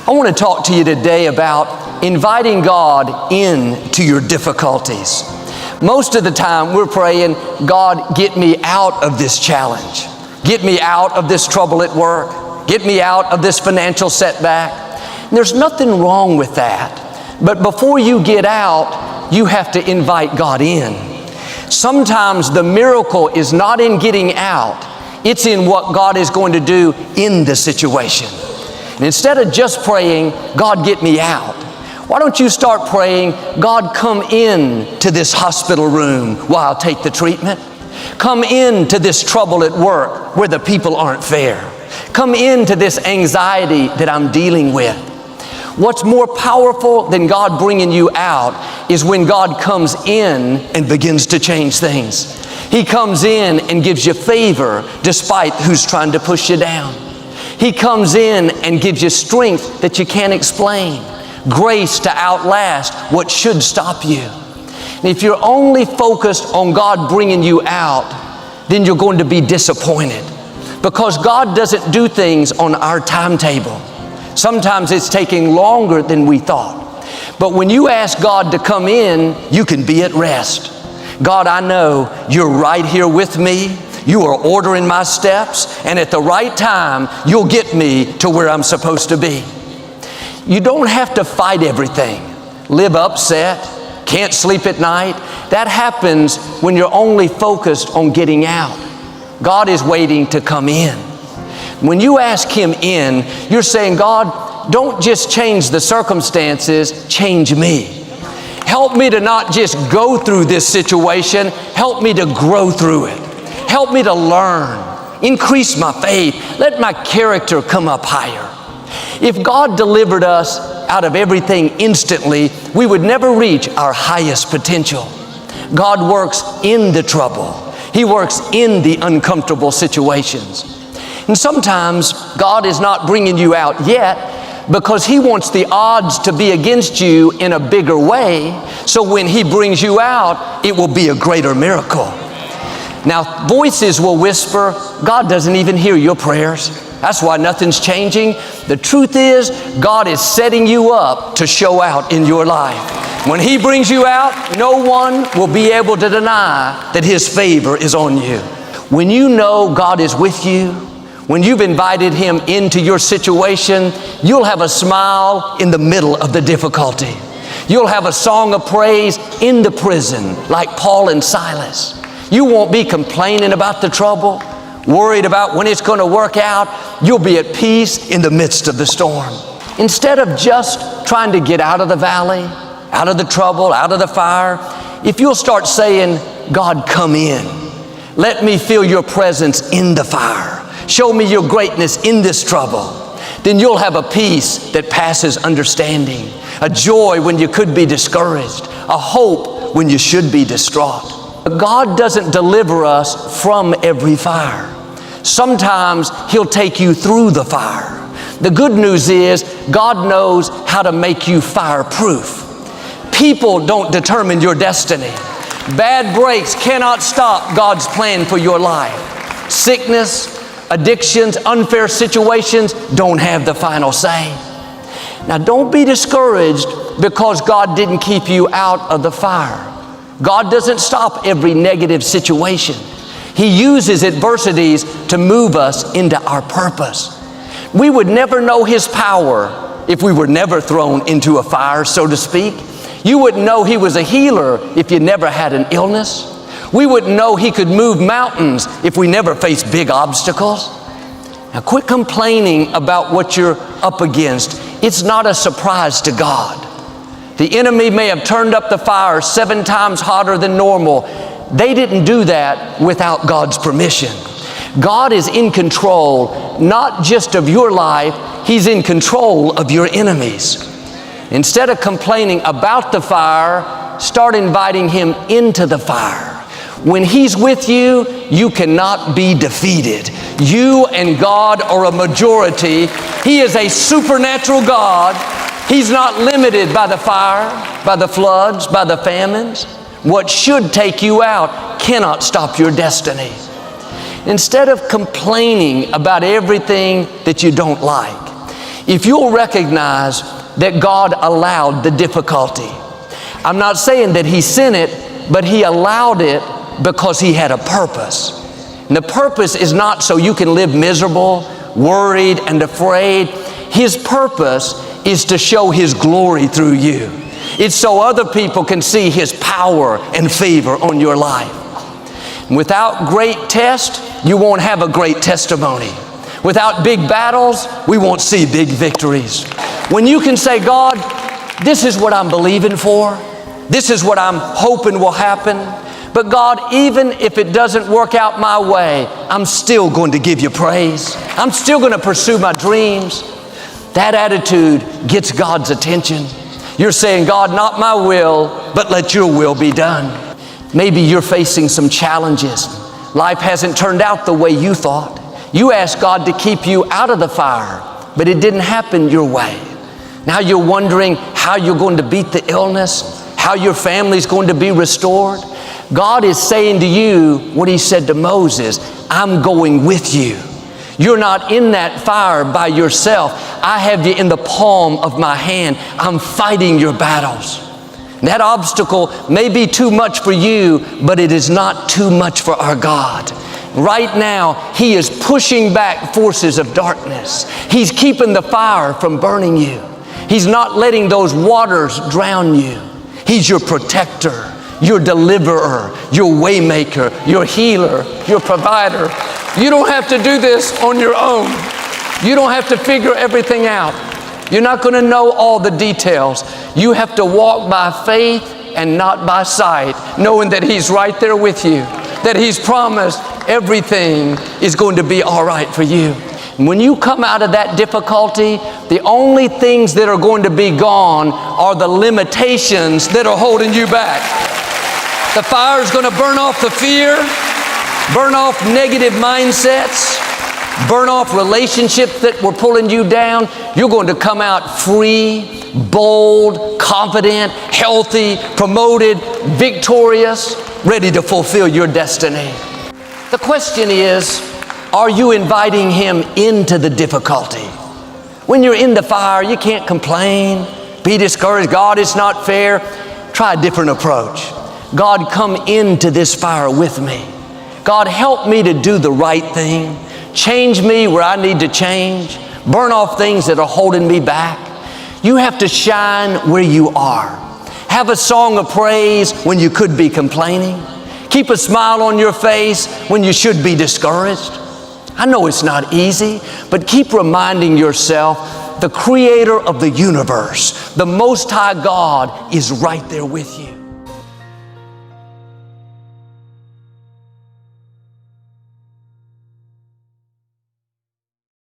I want to talk to you today about inviting God into your difficulties. Most of the time we're praying, God, get me out of this challenge. Get me out of this trouble at work. Get me out of this financial setback. And there's nothing wrong with that. But before you get out, you have to invite God in. Sometimes the miracle is not in getting out. It's in what God is going to do in the situation. And instead of just praying, God, get me out, why don't you start praying, God, come in to this hospital room while I take the treatment. Come into this trouble at work where the people aren't fair. Come into this anxiety that I'm dealing with. What's more powerful than God bringing you out is when God comes in and begins to change things. He comes in and gives you favor despite who's trying to push you down. He comes in and gives you strength that you can't explain, grace to outlast what should stop you. And if you're only focused on God bringing you out, then you're going to be disappointed, because God doesn't do things on our timetable. Sometimes it's taking longer than we thought. But when you ask God to come in, you can be at rest. God, I know you're right here with me. You are ordering my steps, and at the right time, you'll get me to where I'm supposed to be. You don't have to fight everything, live upset, can't sleep at night. That happens when you're only focused on getting out. God is waiting to come in. When you ask Him in, you're saying, God, don't just change the circumstances, change me. Help me to not just go through this situation, help me to grow through it. Help me to learn, increase my faith, let my character come up higher. If God delivered us out of everything instantly, we would never reach our highest potential. God works in the trouble. He works in the uncomfortable situations. And sometimes God is not bringing you out yet because He wants the odds to be against you in a bigger way, so when He brings you out, it will be a greater miracle. Now, voices will whisper, God doesn't even hear your prayers. That's why nothing's changing. The truth is, God is setting you up to show out in your life. When He brings you out, no one will be able to deny that His favor is on you. When you know God is with you, when you've invited Him into your situation, you'll have a smile in the middle of the difficulty. You'll have a song of praise in the prison, like Paul and Silas. You won't be complaining about the trouble, worried about when it's going to work out. You'll be at peace in the midst of the storm. Instead of just trying to get out of the valley, out of the trouble, out of the fire, if you'll start saying, God, come in. Let me feel your presence in the fire. Show me your greatness in this trouble. Then you'll have a peace that passes understanding, a joy when you could be discouraged, a hope when you should be distraught. But God doesn't deliver us from every fire. Sometimes He'll take you through the fire. The good news is God knows how to make you fireproof. People don't determine your destiny. Bad breaks cannot stop God's plan for your life. Sickness, addictions, unfair situations don't have the final say. Now, don't be discouraged because God didn't keep you out of the fire. God doesn't stop every negative situation. He uses adversities to move us into our purpose. We would never know His power if we were never thrown into a fire, so to speak. You wouldn't know He was a healer if you never had an illness. We wouldn't know He could move mountains if we never faced big obstacles. Now, quit complaining about what you're up against. It's not a surprise to God. The enemy may have turned up the fire 7 times hotter than normal. They didn't do that without God's permission. God is in control, not just of your life, He's in control of your enemies. Instead of complaining about the fire, start inviting Him into the fire. When He's with you, you cannot be defeated. You and God are a majority. He is a supernatural God. He's not limited by the fire, by the floods, by the famines. What should take you out cannot stop your destiny. Instead of complaining about everything that you don't like, if you'll recognize that God allowed the difficulty. I'm not saying that He sent it, but He allowed it because He had a purpose. And the purpose is not so you can live miserable, worried, and afraid. His purpose is to show His glory through you. It's so other people can see His power and favor on your life. And without great test, you won't have a great testimony. Without big battles, we won't see big victories. When you can say, God, this is what I'm believing for. This is what I'm hoping will happen. But God, even if it doesn't work out my way, I'm still going to give you praise. I'm still going to pursue my dreams. That attitude gets God's attention. You're saying, God, not my will, but let your will be done. Maybe you're facing some challenges. Life hasn't turned out the way you thought. You asked God to keep you out of the fire, but it didn't happen your way. Now you're wondering how you're going to beat the illness, how your family's going to be restored. God is saying to you what He said to Moses, I'm going with you. You're not in that fire by yourself. I have you in the palm of my hand. I'm fighting your battles. That obstacle may be too much for you, but it is not too much for our God. Right now, He is pushing back forces of darkness. He's keeping the fire from burning you. He's not letting those waters drown you. He's your protector, your deliverer, your waymaker, your healer, your provider. You don't have to do this on your own. You don't have to figure everything out. You're not going to know all the details. You have to walk by faith and not by sight, knowing that He's right there with you, that He's promised everything is going to be all right for you. And when you come out of that difficulty, the only things that are going to be gone are the limitations that are holding you back. The fire is going to burn off the fear, burn off negative mindsets, burn off relationships that were pulling you down. You're going to come out free, bold, confident, healthy, promoted, victorious, ready to fulfill your destiny. The question is, are you inviting Him into the difficulty? When you're in the fire, you can't complain, be discouraged. God, it's not fair. Try a different approach. God, come into this fire with me. God, help me to do the right thing. Change me where I need to change. Burn off things that are holding me back. You have to shine where you are. Have a song of praise when you could be complaining. Keep a smile on your face when you should be discouraged. I know it's not easy, but keep reminding yourself the Creator of the universe, the Most High God, is right there with you.